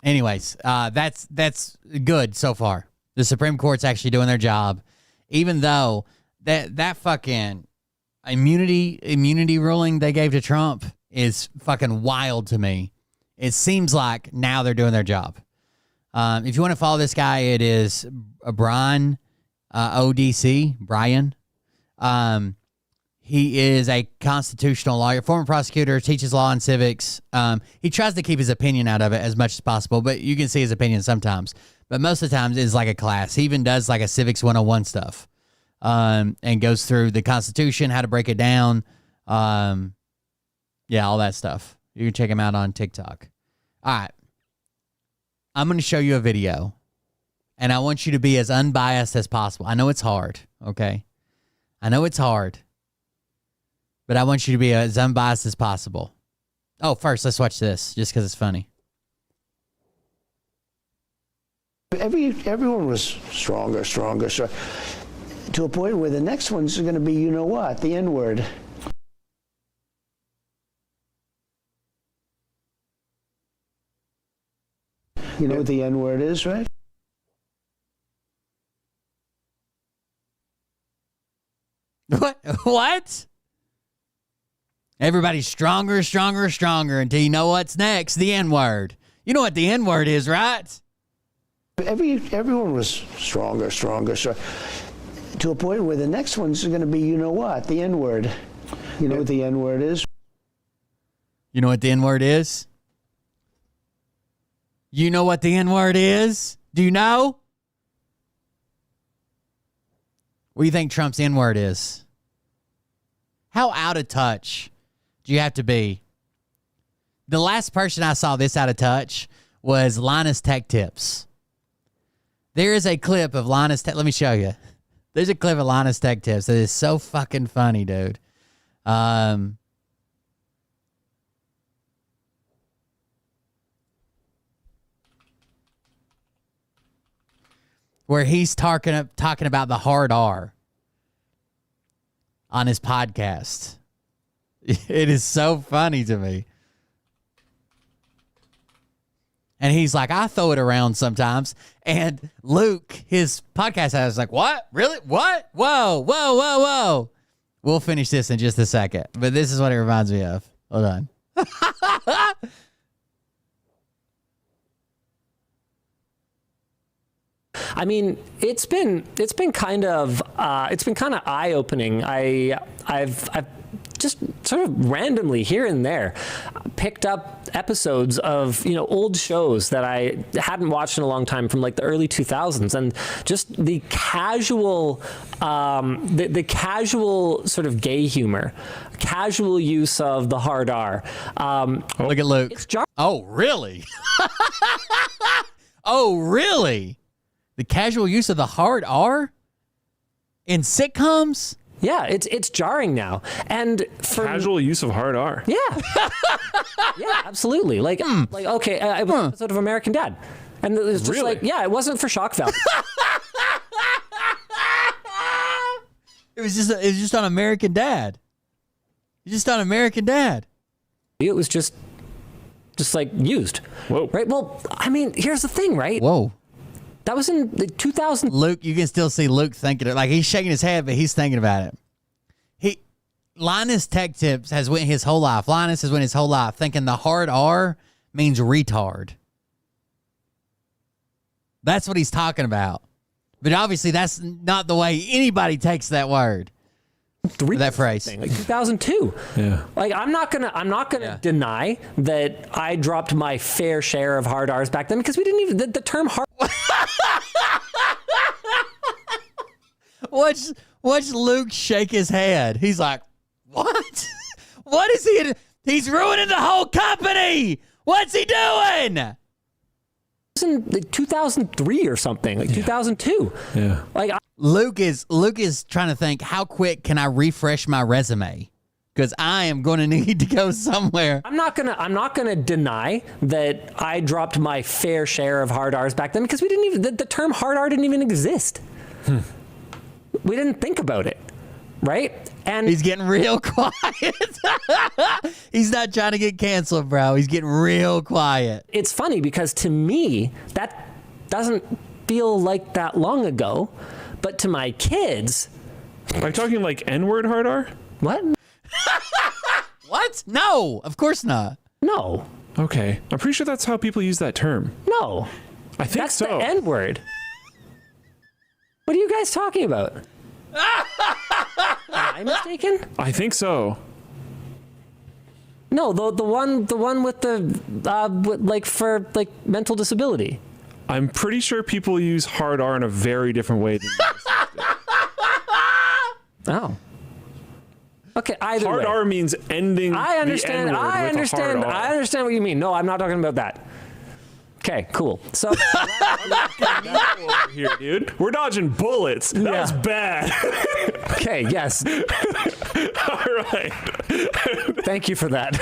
Anyways, that's good so far. The Supreme Court's actually doing their job, even though that fucking immunity ruling they gave to Trump is fucking wild to me. It seems like now they're doing their job. If you want to follow this guy, it is Brian, ODC, Brian. He is a constitutional lawyer, former prosecutor, teaches law and civics. He tries to keep his opinion out of it as much as possible, but you can see his opinion sometimes. But most of the times it's like a class. He even does like a civics 101 stuff, and goes through the Constitution, how to break it down. Yeah, all that stuff. You can check him out on TikTok. All right. I'm going to show you a video, and I want you to be as unbiased as possible. I know it's hard, okay? I know it's hard, but I want you to be as unbiased as possible. Oh, first, let's watch this, just because it's funny. Everyone was stronger, to a point where the next one's going to be, you know what, the N-word. You know what the N-word is, right? What? Everybody's stronger until you know what's next, the N-word. You know what the N-word is, right? Everyone was stronger, to a point where the next one's going to be, you know what, the N-word. You know what the N-word is? You know what the N-word is? You know what the N-word is? Do you know? What do you think Trump's N-word is? How out of touch do you have to be? The last person I saw this out of touch was Linus Tech Tips. There is a clip of Linus Tech. Let me show you. There's a clip of Linus Tech Tips that is so fucking funny, dude. Where he's talking about the hard R on his podcast. It is so funny to me. And he's like, I throw it around sometimes. And Luke, his podcast host, is like, what? Really? What? Whoa. We'll finish this in just a second. But this is what it reminds me of. Hold on. I mean, it's been kind of eye-opening. I've just sort of randomly here and there picked up episodes of, you know, old shows that I hadn't watched in a long time from like the early 2000s, and just the casual the casual sort of gay humor, casual use of the hard R. Look at Luke. Oh, really? Oh, really? The casual use of the hard R in sitcoms? Yeah, it's jarring now. And for casual use of hard R. Yeah. Yeah, absolutely. Like okay, it was an episode of American Dad. And it was just Really? like, yeah, it wasn't for shock value. It was just on American Dad. Just on American Dad. It was just like used. Whoa. Right? Well, I mean, here's the thing, right? Whoa. That was in the 2000. Luke, you can still see Luke thinking it. Like, he's shaking his head, but he's thinking about it. Linus Tech Tips has went his whole life. Linus has went his whole life thinking the hard R means retard. That's what he's talking about. But obviously, that's not the way anybody takes that word. That phrase. Like 2002. Yeah. Like I'm not gonna deny that I dropped my fair share of hard R's back then, because we didn't even the term hard. Watch Luke shake his head. He's like, what? What is he? He's ruining the whole company. What's he doing? It was in like 2003 or something, like 2002. Yeah. Like Luke is trying to think, how quick can I refresh my resume? because I am going to need to go somewhere. I'm not gonna deny that I dropped my fair share of hard R's back then because we didn't even the term hard R didn't even exist. We didn't think about it, right? And He's getting real quiet. He's not trying to get canceled, bro. He's getting real quiet. it's funny because to me that doesn't feel like that long ago, but to my kids, Are you talking like N-word hard R? what? What? No, of course not. No, Okay. I'm pretty sure that's how people use that term. no, I think that's so. the N word. What are you guys talking about? Am I mistaken? I think so. No, the one with the like for like mental disability. I'm pretty sure people use hard R in a very different way than Oh. Okay, either hard way. R means ending I understand. the N-word I with understand. a hard R. I understand what you mean. No, I'm not talking about that. Okay, cool. So Over here, dude. We're dodging bullets. That Yeah. was bad. okay, yes. All right. Thank you for that.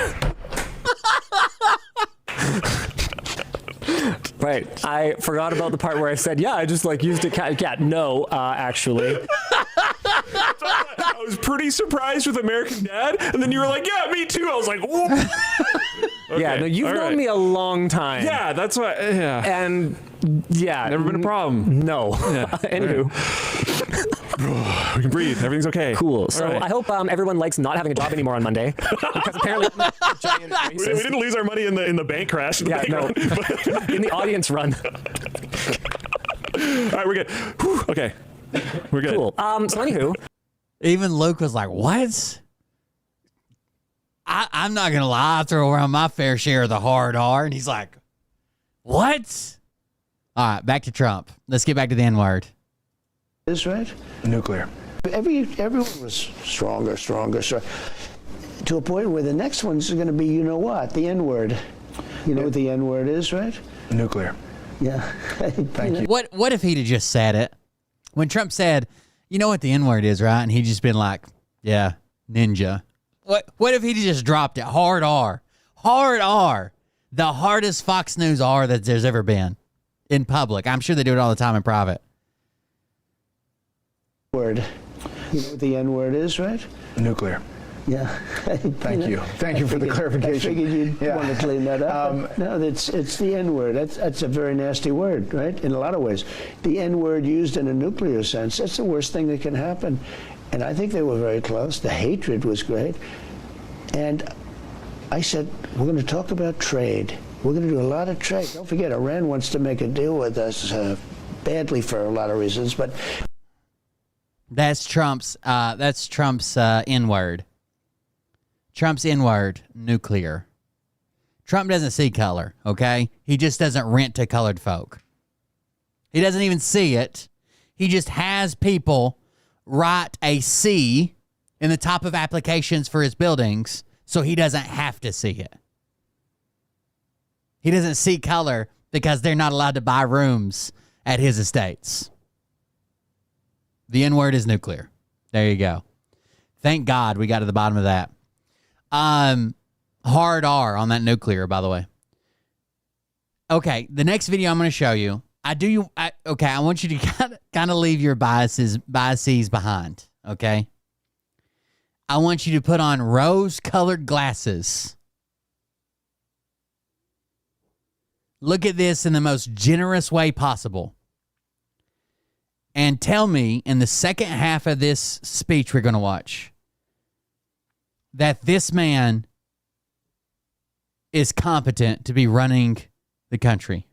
Right. I forgot about the part where I said, yeah, I just like used a cat. No, actually. I was pretty surprised with American Dad, and then you were like, "Yeah, me too." I was like, "Whoa." Yeah, no, you've all known right. me a long time. Yeah, that's why. Yeah, And yeah. never been a problem. No. Anywho. We can breathe. Everything's okay. Cool. So All right. I hope everyone likes not having a job anymore on Monday because apparently I'm a giant we racist. didn't lose our money in the bank crash. In the Yeah, bank no. run. In the audience run. All right, we're good. Whew, okay, we're good. Cool. So anywho, Even Luke was like, what? I'm not going to lie. I throw around my fair share of the hard R. And he's like, what? All right, back to Trump. Let's get back to the N-word. Is right. Nuclear. Everyone was stronger, to a point where the next one's going to be, you know what, the N-word. You know what the N-word is, right? Nuclear. Yeah. Thank you. What if he'd have just said it? When Trump said, you know what the N-word is, right? And he'd just been like, yeah, ninja. What if he'd just dropped it? Hard R. Hard R. The hardest Fox News R that there's ever been in public. I'm sure they do it all the time in private. Word. You know what the N-word is, right? Nuclear. Yeah. Thank you. Thank you for the clarification. I figured you'd Yeah. want to clean that up. No, it's the N-word. That's a very nasty word, right? In a lot of ways. The N-word used in a nuclear sense, that's the worst thing that can happen. And I think they were very close. The hatred was great. And I said, we're going to talk about trade. We're going to do a lot of trade. Don't forget, Iran wants to make a deal with us badly for a lot of reasons, but That's Trump's N-word. Trump's N-word, nuclear. Trump doesn't see color, okay? He just doesn't rent to colored folk. He doesn't even see it. He just has people write a C in the top of applications for his buildings so he doesn't have to see it. He doesn't see color because they're not allowed to buy rooms at his estates. The N-word is nuclear. There you go. Thank God we got to the bottom of that. Hard R on that nuclear, by the way. Okay, the next video I'm going to show you. I want you to kind of leave your biases behind, okay? I want you to put on rose-colored glasses. Look at this in the most generous way possible. And tell me, in the second half of this speech we're going to watch, that this man is competent to be running the country.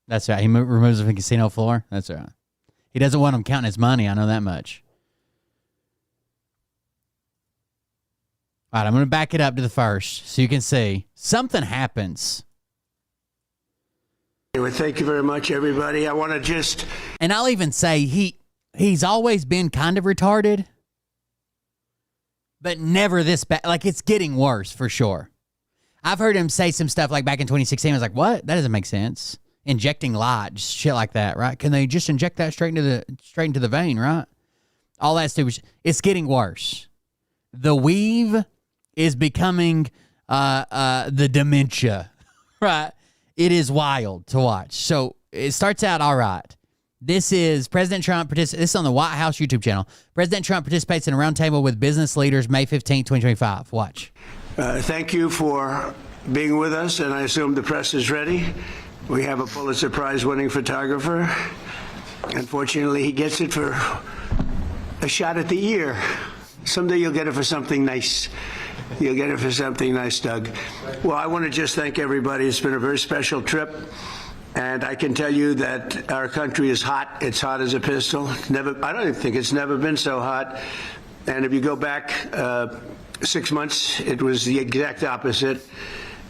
That's right. He removes him from the casino floor. That's right. He doesn't want him counting his money. I know that much. All right, I'm going to back it up to the first so you can see. Something happens. anyway, thank you very much, everybody. I want to just... And I'll even say he's always been kind of retarded, but never this bad. Like, it's getting worse for sure. I've heard him say some stuff like back in 2016. I was like, what? That doesn't make sense. injecting light, just shit like that, right? Can they just inject that straight into the vein, right? All that stupid shit. It's getting worse. The weave is becoming the dementia, right? It is wild to watch. So it starts out all right. This is President Trump. This is on the White House YouTube channel. President Trump participates in a roundtable with business leaders May 15, 2025. Watch. Thank you for being with us, and I assume the press is ready. We have a Pulitzer Prize-winning photographer. Unfortunately, he gets it for a shot at the ear. Someday you'll get it for something nice. You'll get it for something nice, Doug. Well, I want to just thank everybody. It's been a very special trip. And I can tell you that our country is hot. It's hot as a pistol. I don't think it's never been so hot. And if you go back 6 months, it was the exact opposite.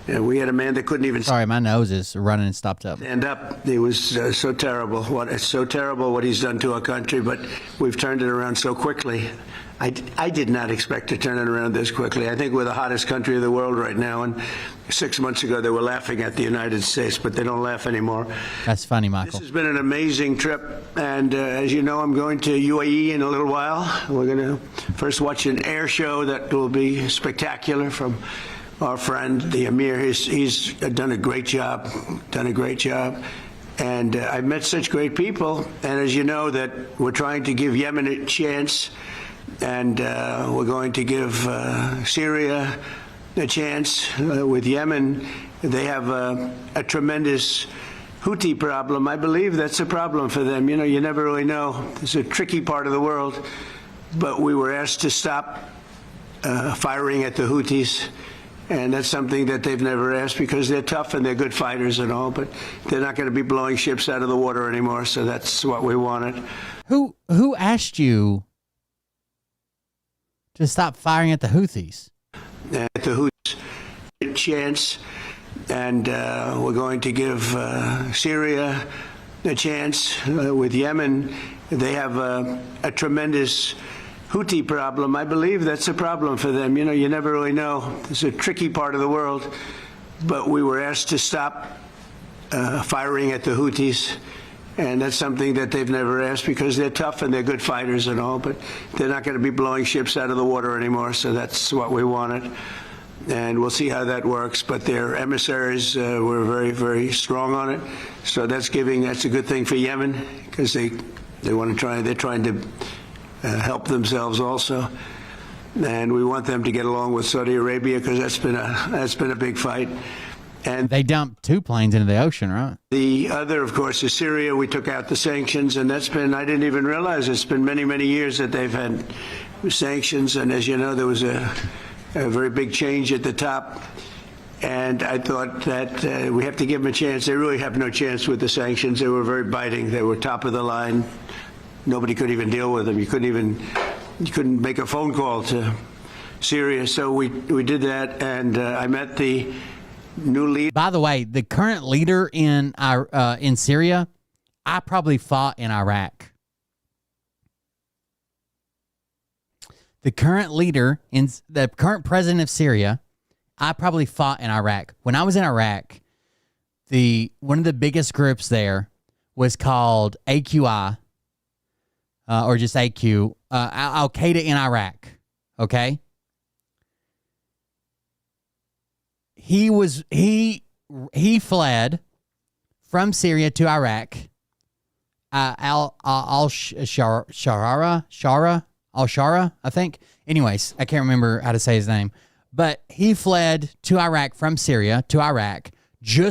We had a man that couldn't even Sorry, my nose is running and stopped up. stand up. It was so terrible. It's so terrible what he's done to our country, but we've turned it around so quickly. I did not expect to turn it around this quickly. I think we're the hottest country in the world right now. And 6 months ago, they were laughing at the United States, but they don't laugh anymore. That's funny, Michael. This has been an amazing trip. And as you know, I'm going to UAE in a little while. We're going to first watch an air show that will be spectacular from our friend, the Emir. He's done a great job, And I've met such great people. And as you know, that we're trying to give Yemen a chance. And we're going to give Syria a chance. With Yemen, they have a tremendous Houthi problem. I believe that's a problem for them. You know, you never really know. It's a tricky part of the world. But we were asked to stop firing at the Houthis. And that's something that they've never asked because they're tough and they're good fighters and all. But they're not going to be blowing ships out of the water anymore. So that's what we wanted. Who asked you to stop firing at the Houthis? At the Houthis a chance, and we're going to give Syria a chance. With Yemen, they have a tremendous Houthi problem. I believe that's a problem for them. You know, you never really know. It's a tricky part of the world. But we were asked to stop firing at the Houthis. And that's something that they've never asked because they're tough and they're good fighters and all, but they're not going to be blowing ships out of the water anymore. So that's what we wanted. And we'll see how that works. But their emissaries were very, very strong on it. So that's a good thing for Yemen because they're trying to help themselves also. And we want them to get along with Saudi Arabia because that's been a big fight. And they dumped 2 planes into the ocean, right? The other, of course, is Syria. We took out the sanctions, and I didn't even realize it's been many, many years that they've had sanctions. And as you know, there was a very big change at the top. And I thought that we have to give them a chance. They really have no chance with the sanctions. They were very biting. They were top of the line. Nobody could even deal with them. You couldn't make a phone call to Syria. So we did that, and I met the new leader. By the way, the current leader in Syria, I probably fought in Iraq. The current president of Syria, I probably fought in Iraq. When I was in Iraq, one of the biggest groups there was called AQI, or just AQ, Al Qaeda in Iraq. Okay. He fled from Syria to Iraq. Al-Shara, I think. Anyways, I can't remember how to say his name. But he fled to Iraq from Syria to Iraq just